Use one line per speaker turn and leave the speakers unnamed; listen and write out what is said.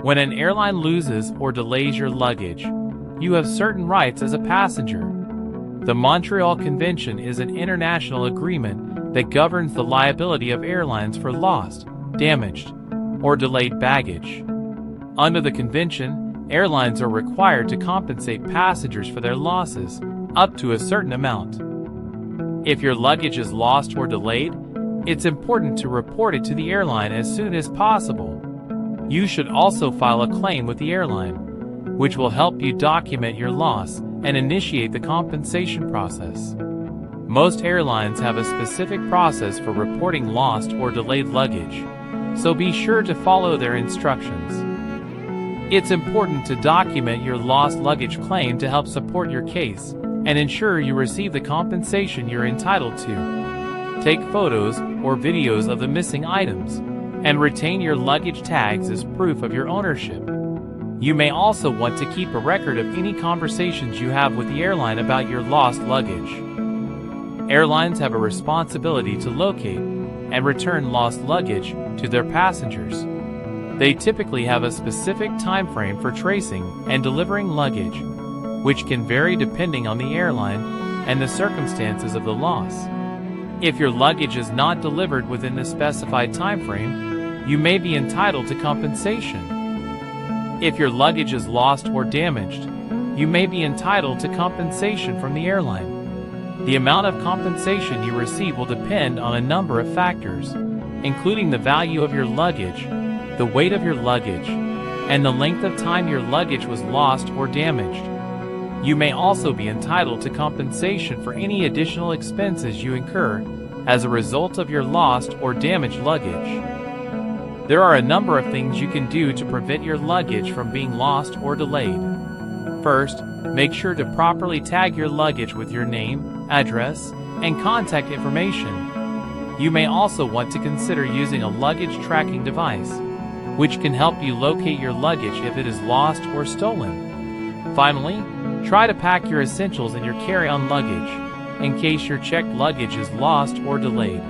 When an airline loses or delays your luggage, you have certain rights as a passenger. The Montreal Convention is an international agreement that governs the liability of airlines for lost, damaged, or delayed baggage. Under the convention, airlines are required to compensate passengers for their losses, up to a certain amount. If your luggage is lost or delayed, it's important to report it to the airline as soon as possible. You should also file a claim with the airline, which will help you document your loss and initiate the compensation process. Most airlines have a specific process for reporting lost or delayed luggage, so be sure to follow their instructions. It's important to document your lost luggage claim to help support your case and ensure you receive the compensation you're entitled to. Take photos or videos of the missing items and retain your luggage tags as proof of your ownership. You may also want to keep a record of any conversations you have with the airline about your lost luggage. Airlines have a responsibility to locate and return lost luggage to their passengers. They typically have a specific time frame for tracing and delivering luggage, which can vary depending on the airline and the circumstances of the loss. If your luggage is not delivered within the specified time frame, you may be entitled to compensation. If your luggage is lost or damaged, you may be entitled to compensation from the airline. The amount of compensation you receive will depend on a number of factors, including the value of your luggage, the weight of your luggage, and the length of time your luggage was lost or damaged. You may also be entitled to compensation for any additional expenses you incur as a result of your lost or damaged luggage. There are a number of things you can do to prevent your luggage from being lost or delayed. First, make sure to properly tag your luggage with your name, address, and contact information. You may also want to consider using a luggage tracking device, which can help you locate your luggage if it is lost or stolen. Finally, try to pack your essentials in your carry-on luggage in case your checked luggage is lost or delayed.